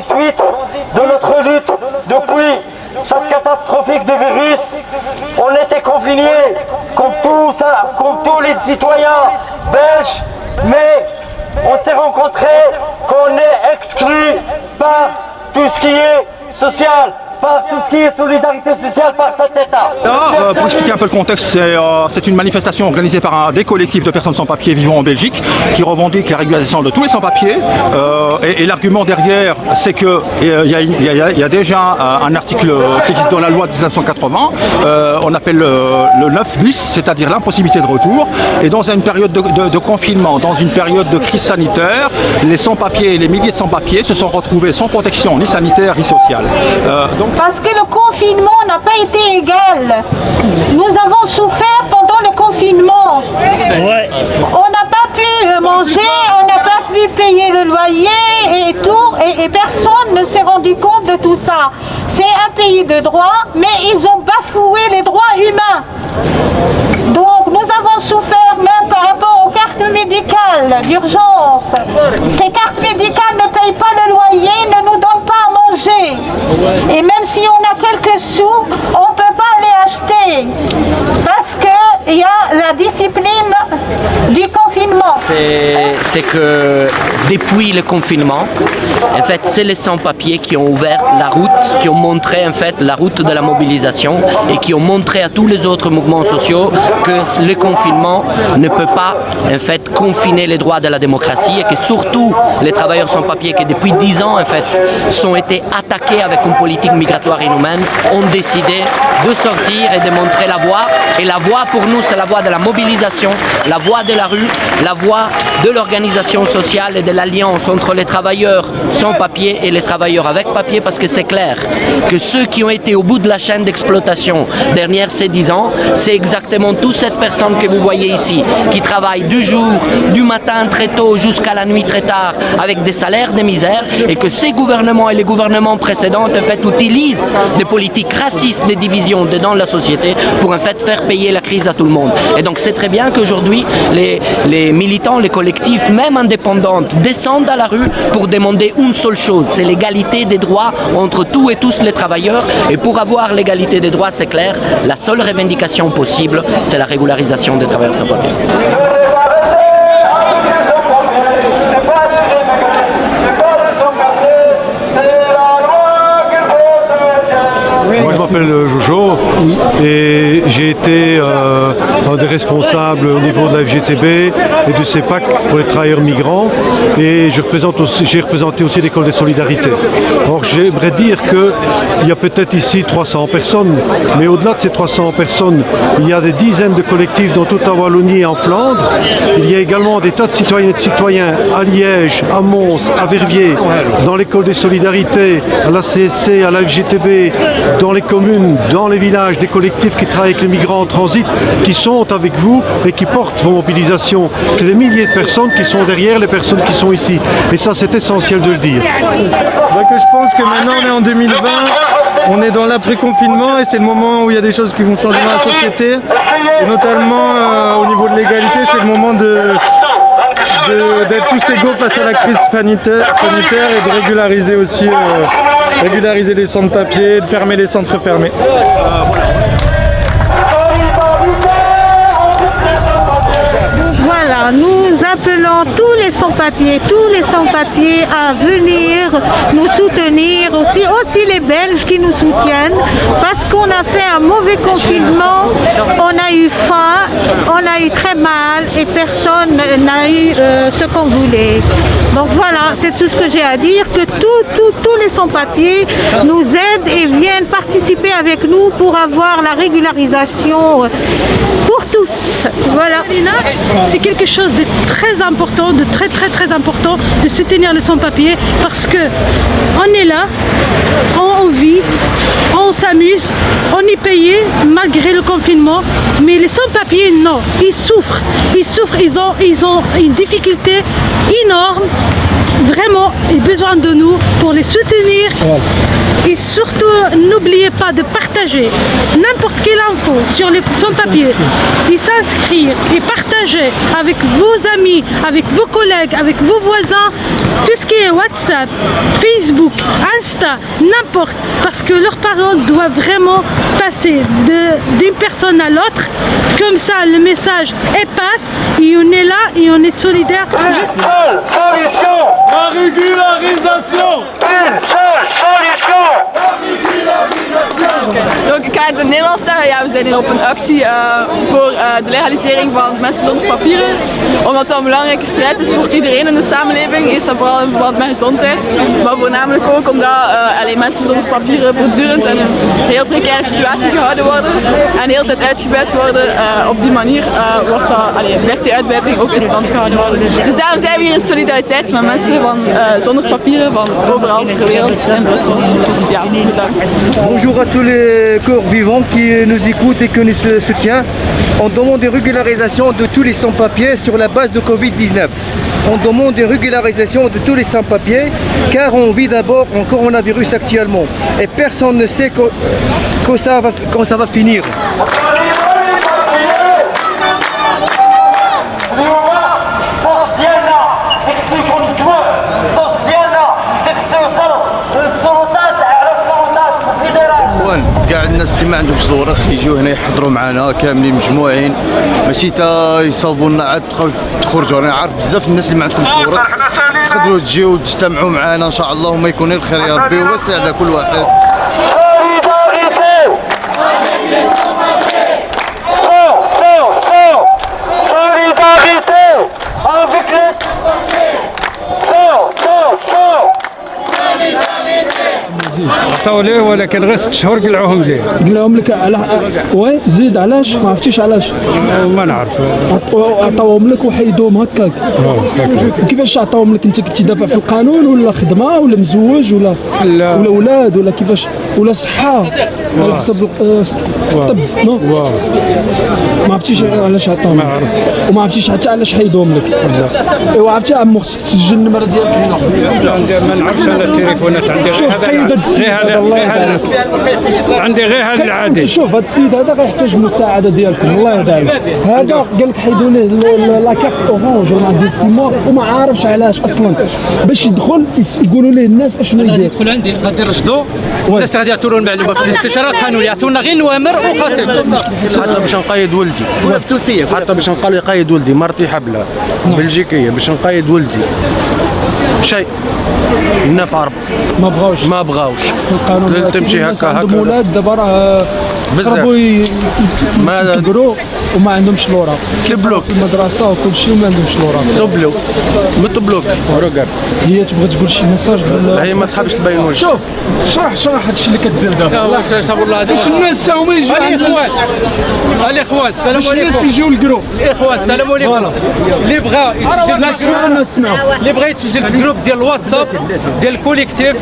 suite de notre lutte depuis cette catastrophique de virus. On était confinés comme tous les citoyens belges, mais on s'est rencontrés qu'on est exclus par tout ce qui est social, par tout ce qui est solidarité sociale par cet État. Pour expliquer un peu le contexte, c'est une manifestation organisée par des collectifs de personnes sans papier vivant en Belgique qui revendiquent la régularisation de tous les sans-papiers. Et l'argument derrière, c'est qu'il y a déjà un article qui existe dans la loi de 1980, on appelle le 9 bis, c'est-à-dire l'impossibilité de retour. Et dans une période de confinement, dans une période de crise sanitaire, les sans-papiers et les milliers de sans-papiers se sont retrouvés sans protection ni sanitaire ni sociale. Parce que le confinement n'a pas été égal. Nous avons souffert pendant le confinement. Ouais. On n'a pas pu manger, on n'a pas pu payer le loyer et tout, et personne ne s'est rendu compte de tout ça. C'est un pays de droit, mais ils ont bafoué les droits humains. Donc nous avons souffert même par rapport aux cartes médicales d'urgence. Ces cartes médicales ne payent pas le loyer, ne nous donnent pas à manger. Et même si on a quelques sous, on ne peut pas les acheter. Parce qu'il y a la discipline du confinement. C'est que depuis le confinement, en fait, c'est les sans-papiers qui ont ouvert la route, qui ont montré en fait la route de la mobilisation et qui ont montré à tous les autres mouvements sociaux que le confinement ne peut pas en fait confiner les droits de la démocratie et que surtout les travailleurs sans-papiers qui depuis 10 ans en fait sont été attaqués avec une politique migratoire inhumaine ont décidé de sortir et de montrer la voie. Et la voie pour nous, c'est la voie de la mobilisation, la voie de la rue, la voie de l'organisation sociale et de l'alliance entre les travailleurs sans papier et les travailleurs avec papier, parce que c'est clair que ceux qui ont été au bout de la chaîne d'exploitation derrière ces 10 ans, c'est exactement toutes ces personnes que vous voyez ici, qui travaillent du matin très tôt jusqu'à la nuit très tard, avec des salaires de misère, et que ces gouvernements et les gouvernements précédents en fait utilisent des politiques racistes, des divisions dans la société pour en fait faire payer la crise à tout le monde. Et donc c'est très bien qu'aujourd'hui les militants, les collectifs, même indépendants, descendent à la rue pour demander une seule chose, c'est l'égalité des droits entre tous et tous les travailleurs. Et pour avoir l'égalité des droits, c'est clair, la seule revendication possible, c'est la régularisation des travailleurs sans papier. Moi je m'appelle Jojo et j'ai été un des responsables au niveau de la FGTB et du CEPAC pour les travailleurs migrants, et j'ai représenté aussi l'école des solidarités. Or j'aimerais dire qu'il y a peut-être ici 300 personnes, mais au-delà de ces 300 personnes, il y a des dizaines de collectifs dans toute la Wallonie et en Flandre. Il y a également des tas de citoyennes et de citoyens à Liège, à Mons, à Verviers, dans l'école des solidarités, à la CSC, à la FGTB, dans les communes, dans les villages, des collectifs qui travaillent avec les migrants en transit, qui sont avec vous et qui portent vos mobilisations. C'est des milliers de personnes qui sont derrière les personnes qui sont ici. Et ça, c'est essentiel de le dire. Donc, je pense que maintenant, on est en 2020, on est dans l'après-confinement et c'est le moment où il y a des choses qui vont changer dans la société. Et notamment, au niveau de l'égalité, c'est le moment d'être tous égaux face à la crise sanitaire et de régulariser aussi régulariser les centres papier, de fermer les centres fermés. Voilà, nous appelons tous les sans-papiers à venir nous soutenir, aussi les Belges qui nous soutiennent, parce qu'on a fait un mauvais confinement, on a eu faim, on a eu très mal et personne n'a eu ce qu'on voulait. Donc voilà, c'est tout ce que j'ai à dire, que tous les sans-papiers nous aident et viennent participer avec nous pour avoir la régularisation pour tous. Voilà. C'est quelque chose de très important, de très important de soutenir les sans-papiers, parce que on est là, on vit, on s'amuse, on est payé malgré le confinement, mais les sans-papiers non, ils souffrent, ils ont une difficulté énorme, vraiment, et besoin de nous pour les soutenir. Et surtout, n'oubliez pas de partager n'importe quelle info sur les sans-papiers et s'inscrire et partager avec vos amis, avec vos collègues, avec vos voisins, tout ce qui est WhatsApp, Facebook, Insta, n'importe, parce que leur parole doit vraiment passer d'une personne à l'autre. Comme ça, le message passe et on est là et on est solidaire. Seule solution, La régularisation. une seule solution. Donc ik ga het in het Nederlands zeggen. Ja, we zijn hier op een actie voor de legalisering van mensen zonder papieren. Omdat dat een belangrijke strijd is voor iedereen in de samenleving. Eerst en vooral in verband met gezondheid. Maar voornamelijk ook omdat mensen zonder papieren voortdurend in een heel precaire situatie gehouden worden. En de hele tijd uitgebuit worden. Op die manier blijft die uitbuiting ook in stand gehouden worden. Dus daarom zijn we hier in solidariteit met mensen zonder papieren van overal ter wereld in Brussel. Dus ja, bedankt. Bonjour à tous les corps vivants qui nous écoutent et qui nous soutiennent. On demande une régularisation de tous les sans-papiers sur la base de Covid-19. On demande une régularisation de tous les sans-papiers car on vit d'abord en coronavirus actuellement et personne ne sait quand ça va finir. كاع الناس اللي ما عندهمش الوراق يجيو هنا يحضروا معنا كاملين مجموعين ماشي تا يصاوبوا لنا عاد تخرجوا. انا عارف بزاف الناس اللي ما عندهمش الوراق تقدروا تجيو تجتمعوا معنا ان شاء الله وما يكون الخير يا ربي ووسع على كل واحد. عطاو ليه ولكن غير 6 شهور قلعوهم ليه. قلعوهم لك على وي زيد علاش ما عرفتيش علاش؟ ما نعرف. عطاوهم لك وحيدوهم هكاك. كيفاش عطاوهم لك؟ انت كنتي دافع في القانون ولا خدمه ولا مزوج ولا اولاد ولا كيفاش ولا صحه على حسب الطب؟ ما عرفتيش علاش عطاوهم؟ ما عرفت. وما عرفتيش حتى علاش حيدوهم لك؟ ايوا عرفتي عمو خصك تسجل النمره ديالك هنا. ما نعرفش انا التليفونات عندي عندي غير هذا العادي. شوف هذا السيد هذا غيحتاج مساعده ديالكم الله يرضى عليك. هذا قال لك حيدوا ليه لاكارت اورانج ولا ديال 6 موا وما عارفش علاش اصلا باش يدخل يقولوا ليه الناس اشنو يدير. يدخل عندي غادي نرشدوا الناس غادي يعطوا له المعلومات في الاستشاره القانونيه يعطونا غير الوامر وخاتم. حتى باش نقيد ولدي بتونسيه حتى باش نقال يقيد ولدي مرتي حبله بلجيكيه باش نقيد ولدي شيء الناس عرب ما بغاوش تمشي هكا ولاد دابا راه قربوا يكبروا وما عندهمش الوراق تبلوك في المدرسه وكل شيء وما عندهمش الوراق تبلوك متبلوك روكار. هي تبغي تقول شي ميساج هي ما تحبش تبين وجهها. شوف شرح هادشي اللي كدير دابا باش الناس هما يجيو الاخوان السلام عليكم. الناس يجيو الجروب الاخوان السلام عليكم. اللي بغى يتسجل في الجروب ديال الواتساب ديال الكوليكتيف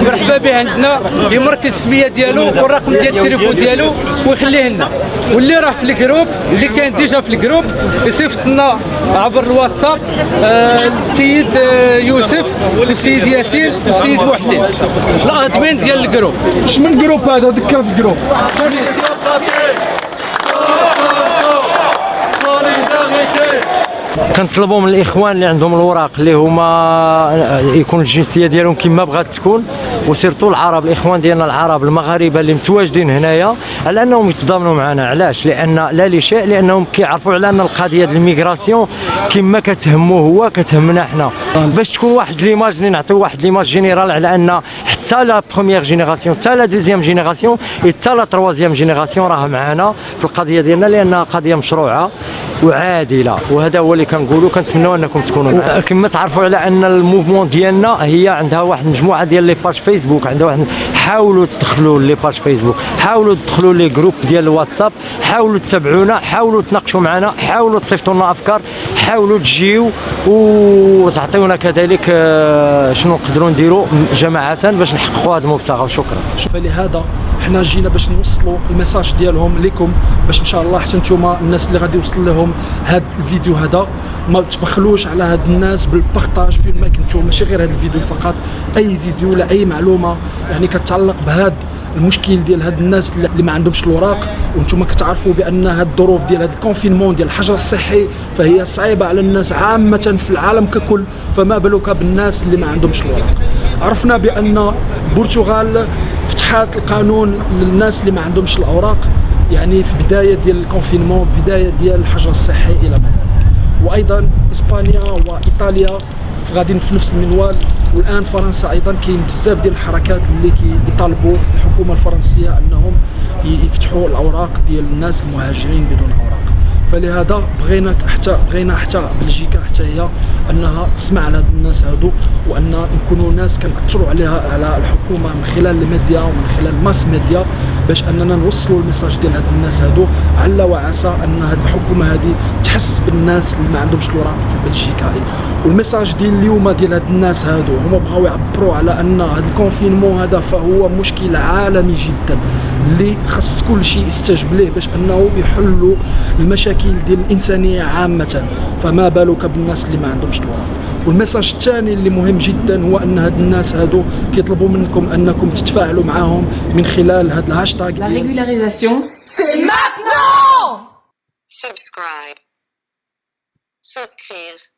مرحبا به عندنا يمركز السميه ديالو والرقم ديال التليفون ديالو ويخليه لنا. واللي راه في الجروب اللي كان ديجا في الجروب يصيفط لنا عبر الواتساب السيد يوسف والسيد ياسين والسيد محسن الادمين ديال الجروب. اش من جروب هذا؟ ذكر في الجروب كنطلبوا من الاخوان اللي عندهم الوراق اللي هما يكون الجنسيه ديالهم كما بغات تكون وسيرتو العرب الاخوان ديالنا العرب المغاربه اللي متواجدين هنايا على انهم يتضامنوا معنا. علاش؟ لان لا لشيء لانهم كيعرفوا على ان القضيه ديال الميغراسيون كما كتهمو هو كتهمنا حنا باش تكون واحد ليماج اللي نعطيو واحد ليماج جينيرال على ان حتى لا بروميير جينيراسيون حتى لا دوزيام جينيراسيون حتى لا تروازيام جينيراسيون راه معنا في القضيه ديالنا لانها قضيه مشروعه وعادله وهذا هو اللي كنقولوا. كنتمنوا انكم تكونوا معنا. كما تعرفوا على ان الموفمون ديالنا هي عندها واحد المجموعه ديال لي باج فيسبوك عندها واحد. حاولوا تدخلوا لي باج فيسبوك حاولوا تدخلوا لي جروب ديال الواتساب حاولوا تتابعونا حاولوا تناقشوا معنا حاولوا تصيفطوا لنا افكار حاولوا تجيو وتعطيونا كذلك شنو نقدروا نديروا جماعه باش نحققوا هذه المبتغى. وشكرا. فلهذا حنا جينا باش نوصلوا الميساج ديالهم لكم، باش ان شاء الله حتى نتوما الناس اللي غادي يوصل لهم هذا الفيديو هذا ما تبخلوش على هاد الناس بالبارطاج فين ما كنتو، ماشي غير هذا الفيديو فقط، اي فيديو ولا اي معلومه يعني كتعلق بهذا المشكل ديال هاد الناس اللي ما عندهمش الوراق. وانتم كتعرفوا بان هاد الظروف ديال هاد الكونفينمون ديال الحجر الصحي فهي صعيبه على الناس عامه في العالم ككل، فما بالك بالناس اللي ما عندهمش الوراق. عرفنا بان البرتغال فتحات القانون للناس اللي ما عندهمش الاوراق، يعني في بدايه ديال الكونفينمون، بدايه ديال الحجر الصحي الى ما ذلك. وايضا اسبانيا وايطاليا غاديين في نفس المنوال، والان فرنسا ايضا كاين بزاف ديال الحركات اللي كيطالبوا الحكومه الفرنسيه انهم يفتحوا الاوراق ديال الناس المهاجرين بدون اوراق. فلهذا بغينا حتى بلجيكا حتى هي انها تسمع على هاد الناس هادو، وان نكونوا ناس كنأثروا عليها على الحكومه من خلال الميديا ومن خلال الماس ميديا، باش اننا نوصلوا الميساج ديال هاد الناس هادو، عل وعسى ان هاد الحكومه هادي تحس بالناس اللي ما عندهمش الوراق في بلجيكا. والميساج ديال اليوم ديال هاد الناس هادو هما بغاو يعبروا على ان هاد الكونفينمون هذا فهو مشكل عالمي جدا اللي خص كل شيء يستجب ليه باش انه يحلوا المشاكل ديال الانسانيه عامه، فما بالك بالناس اللي ما عندهمش الوراق. والميساج الثاني اللي مهم جدا هو ان هاد الناس هادو كيطلبوا منكم انكم تتفاعلوا معاهم من خلال هاد الهاشتاغ. La régularisation, c'est maintenant! Subscribe. Souscrire.